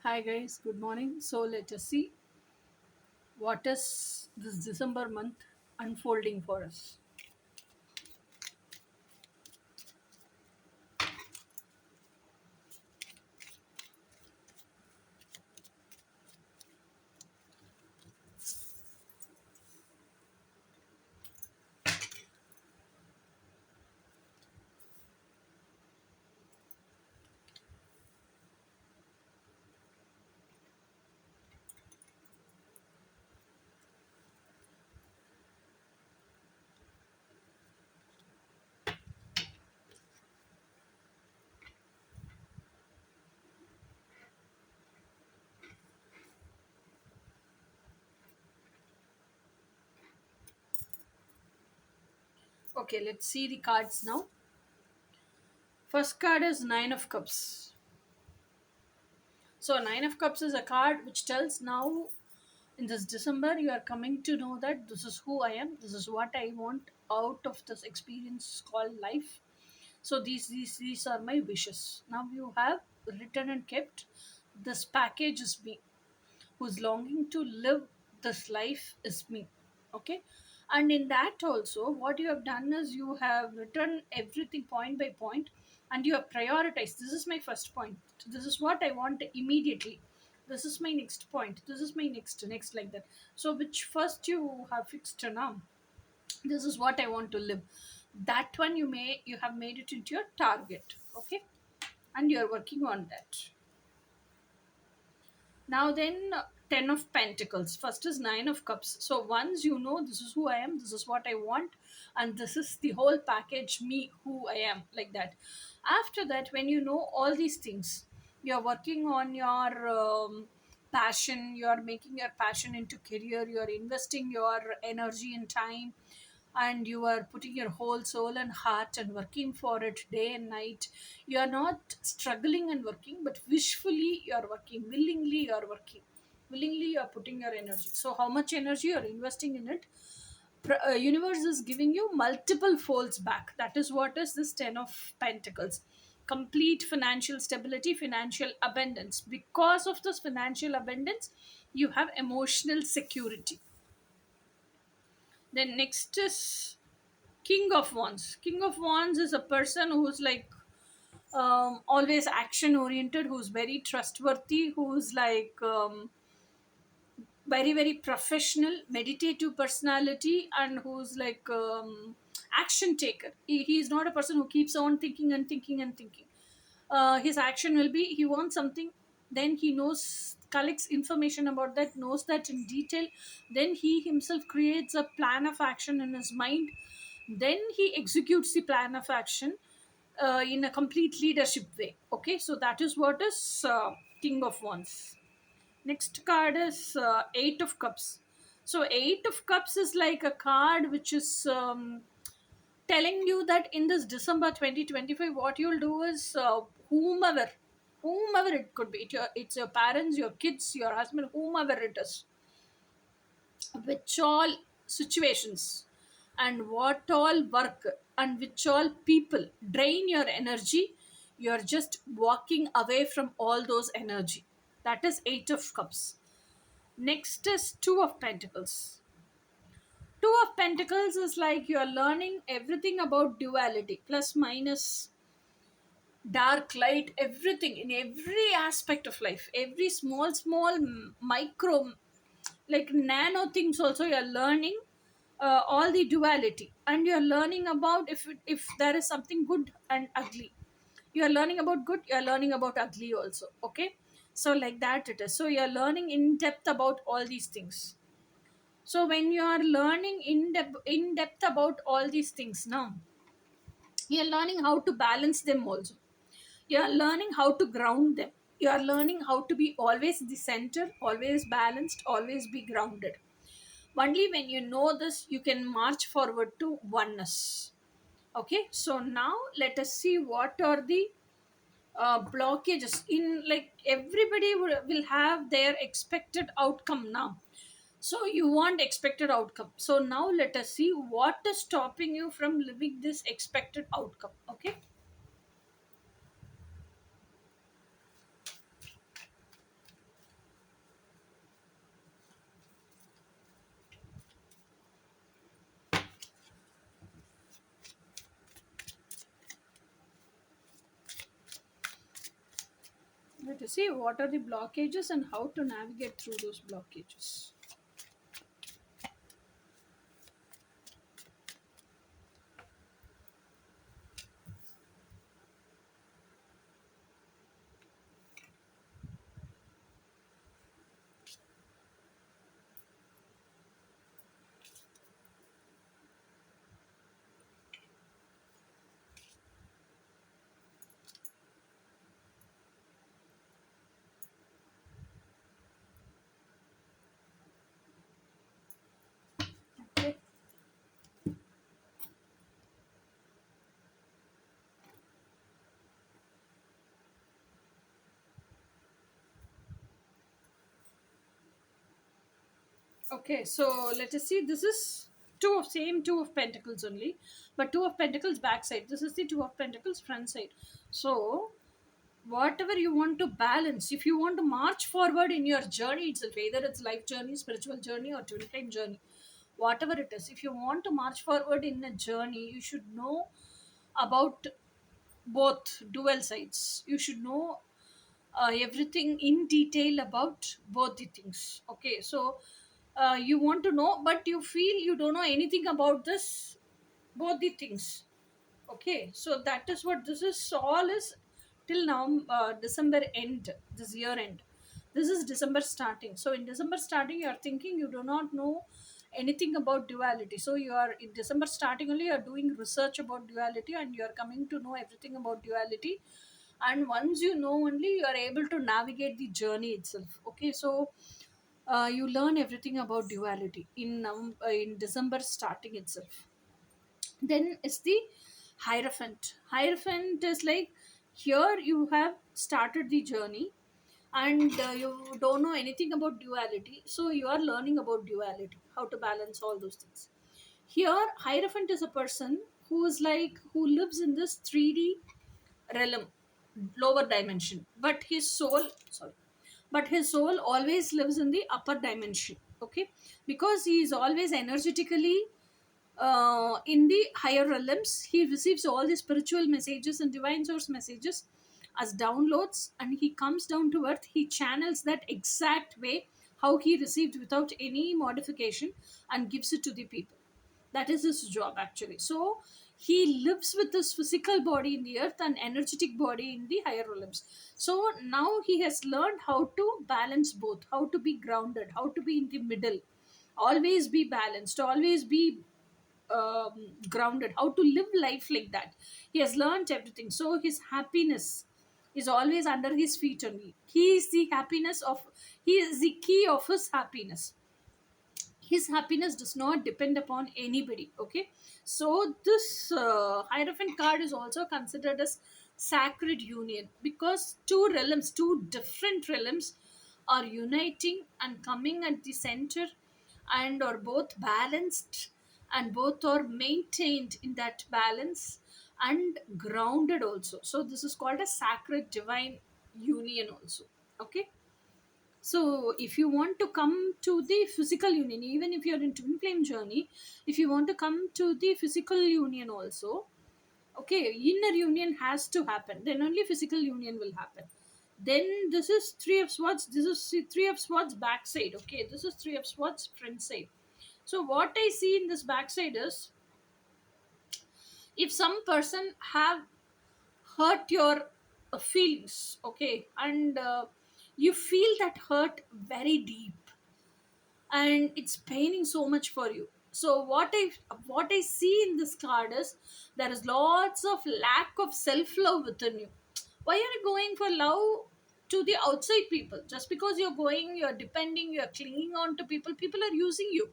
Hi guys, good morning. So let us see what is this December month unfolding for us. Okay, let's see the cards now. First card is Nine of Cups. So Nine of Cups is a card which tells now in this December you are coming to know that this is who I am, this is what I want out of this experience called life. So these are my wishes. Now you have written and kept this package is me, who's longing to live this life is me. Okay, and in that also what you have done is you have written everything point by point, and you have prioritized. This is my first point, this is what I want immediately, this is my next point, this is my next, like that. So which first you have fixed now, this is what I want to live, that one you have made it into your target. Okay, and you are working on that. Now then, Ten of Pentacles. First is Nine of Cups. So once you know this is who I am, this is what I want, and this is the whole package, me, who I am, like that. After that, when you know all these things, you're working on your passion, you're making your passion into career, you're investing your energy and time, and you are putting your whole soul and heart and working for it day and night. You are not struggling and working, but wishfully you are working, willingly you are working, willingly you are putting your energy. So how much energy you are investing in it, universe is giving you multiple folds back. That is what is this Ten of Pentacles. Complete financial stability, financial abundance. Because of this financial abundance, you have emotional security. Then next is King of Wands. King of Wands is a person who's like always action oriented, who's very trustworthy, who's like very very professional, meditative personality, and who's like action taker. He is not a person who keeps on thinking and thinking and thinking. His action will be, he wants something, then he knows, collects information about that, knows that in detail, then he himself creates a plan of action in his mind, then he executes the plan of action in a complete leadership way. Okay, so that is what is King of Wands. Next card is Eight of Cups. So Eight of Cups is like a card which is telling you that in this December 2025, what you'll do is whomever it could be, it's your parents, your kids, your husband, whomever it is, which all situations and what all work and which all people drain your energy, you're just walking away from all those energy. That is Eight of Cups. Next is Two of Pentacles. Two of Pentacles is like you're learning everything about duality, plus minus, dark, light, everything in every aspect of life, every small micro, like nano things also you're learning, all the duality, and you're learning about if there is something good and ugly. You are learning about good, you are learning about ugly also. Okay, so like that it is. So you're learning in depth about all these things. So when you are learning in depth about all these things now, you're learning how to balance them also. You're learning how to ground them. You're learning how to be always the center, always balanced, always be grounded. Only when you know this, you can march forward to oneness. Okay, so now let us see what are the blockages in, like everybody will have their expected outcome now. So you want expected outcome. So now let us see what is stopping you from living this expected outcome. Okay. let us see what are the blockages and how to navigate through those blockages. Okay. Okay, so let us see. This is two of pentacles only, but two of pentacles backside. This is the two of pentacles front side. So whatever you want to balance, if you want to march forward in your journey itself, either it's life journey, spiritual journey, or twin flame journey, whatever it is, if you want to march forward in a journey, you should know about both dual sides. You should know everything in detail about both the things. Okay, so you want to know, but you feel you don't know anything about this both the things. Okay, so that is what this is all is till now. December end, this year end. This is December starting. So in December starting, you are thinking you do not know anything about duality. So you are in December starting only. You are doing research about duality, and you are coming to know everything about duality. And once you know, only you are able to navigate the journey itself. Okay, so you learn everything about duality in December starting itself. Then is the Hierophant. Hierophant is like, here you have started the journey, and you don't know anything about duality, so you are learning about duality, how to balance all those things. Here Hierophant is a person who is like, who lives in this 3D realm, lower dimension, but his soul, sorry, but his soul always lives in the upper dimension. Okay, because he is always energetically in the higher realms. He receives all the spiritual messages and divine source messages as downloads, and he comes down to earth. He channels that exact way how he received without any modification, and gives it to the people. That is his job actually. So he lives with this physical body in the earth and energetic body in the higher realms. So now he has learned how to balance both, how to be grounded, how to be in the middle, always be balanced, always be grounded, how to live life like that. He has learned everything. So his happiness is always under his feet only. He is the happiness of, he is the key of his happiness. His happiness does not depend upon anybody. Okay, so this Hierophant card is also considered as sacred union, because two realms, two different realms are uniting and coming at the center, and are both balanced, and both are maintained in that balance, and grounded also. So this is called a sacred divine union also. Okay, so if you want to come to the physical union, even if you're in twin flame journey, if you want to come to the physical union also, okay, inner union has to happen, then only physical union will happen. Then this is three of swords, this is three of swords backside. Okay, this is three of swords front side. So what I see in this backside is, if some person have hurt your feelings, okay, and you feel that hurt very deep, and it's paining so much for you. So what I see in this card is, there is lots of lack of self love within you. Why are you going for love to the outside people? Just because you're going, you're depending, you're clinging on to people, people are using you,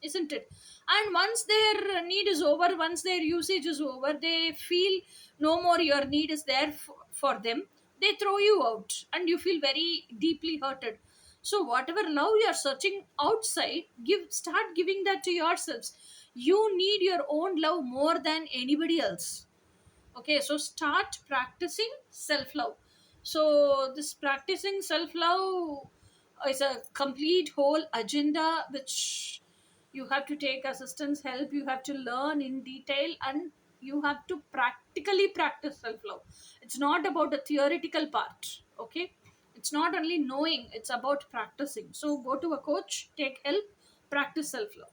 isn't it? And once their need is over, once their usage is over, they feel no more your need is there for them, they throw you out, and you feel very deeply hurted. So whatever love you are searching outside, start giving that to yourselves. You need your own love more than anybody else. Okay, so start practicing self love. So this practicing self love is a complete whole agenda, which you have to take assistance help, you have to learn in detail, and you have to practically practice self love. It's not about the theoretical part. Okay, It's not only knowing, it's about practicing. So go to a coach, take help, practice self love.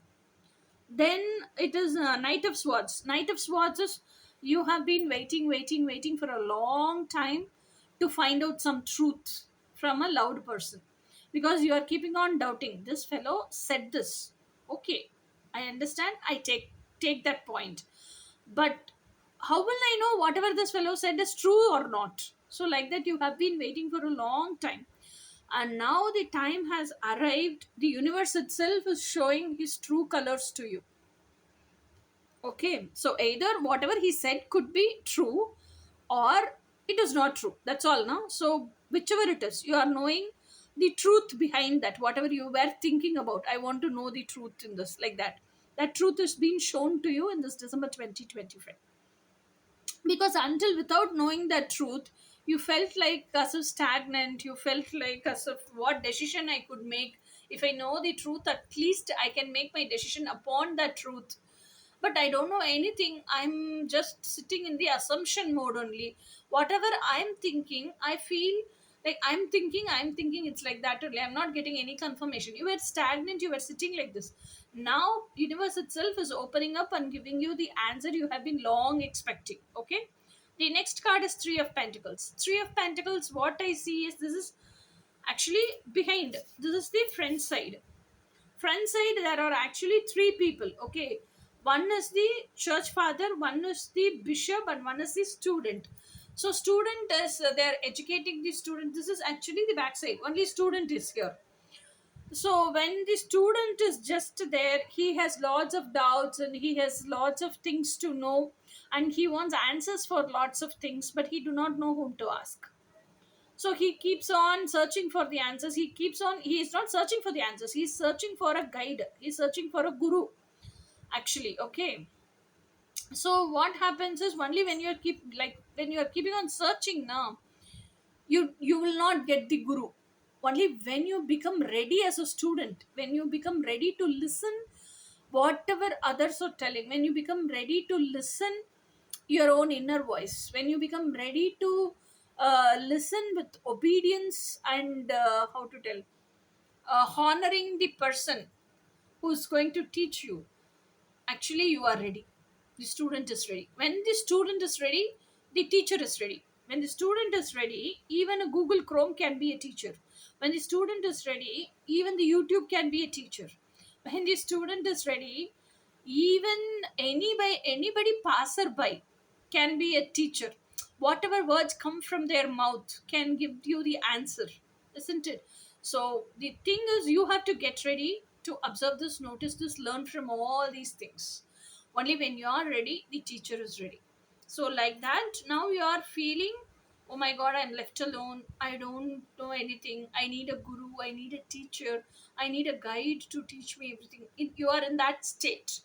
Then it is Knight of Swords. Knight of Swords is you have been waiting for a long time to find out some truth from a loud person, because you are keeping on doubting. This fellow said this. Okay, I understand. I take that point. But how will I know whatever this fellow said is true or not? So, like that, you have been waiting for a long time. And now the time has arrived. The universe itself is showing his true colors to you. Okay, so either whatever he said could be true or it is not true. That's all, no? So, whichever it is, you are knowing the truth behind that. Whatever you were thinking about, I want to know the truth in this, like that. That truth is being shown to you in this December 2025. Because until without knowing that truth, you felt like as if stagnant, you felt like as if what decision I could make. If I know the truth, at least I can make my decision upon that truth. But I don't know anything. I'm just sitting in the assumption mode only. Whatever I'm thinking, I feel like I'm thinking it's like that only. I'm not getting any confirmation. You were stagnant, you were sitting like this. Now universe itself is opening up and giving you the answer you have been long expecting. Okay, the next card is Three of Pentacles. Three of Pentacles, what I see is this is actually behind. This is the front side. Front side, there are actually three people. Okay, one is the church father, one is the bishop, and one is the student. So student is they're educating the student. This is actually the backside. Only student is here. So when the student is just there, he has lots of doubts and he has lots of things to know, and he wants answers for lots of things, but he do not know whom to ask. So he keeps on searching for the answers. He is not searching for the answers, he's searching for a guide, he's searching for a guru, actually. Okay, so what happens is only when when you are keeping on searching now, you will not get the guru. Only when you become ready as a student, when you become ready to listen whatever others are telling, when you become ready to listen your own inner voice, when you become ready to listen with obedience and how to tell, honoring the person who's going to teach you, actually you are ready. The student is ready. When the student is ready, the teacher is ready. When the student is ready, even a Google Chrome can be a teacher. When the student is ready, even the YouTube can be a teacher. When the student is ready, even anybody passerby can be a teacher. Whatever words come from their mouth can give you the answer, isn't it? So the thing is, you have to get ready to observe this, notice this, learn from all these things. Only when you are ready, the teacher is ready. So like that, now you are feeling, oh my god, I'm left alone, I don't know anything, I need a guru, I need a teacher, I need a guide to teach me everything. You are in that state.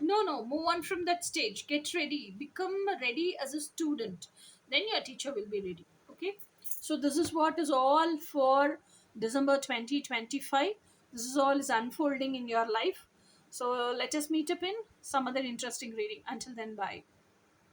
No, move on from that stage. Get ready. Become ready as a student. Then your teacher will be ready. Okay. So this is what is all for December 2025. This is all is unfolding in your life. So let us meet up in some other interesting reading. Until then, bye.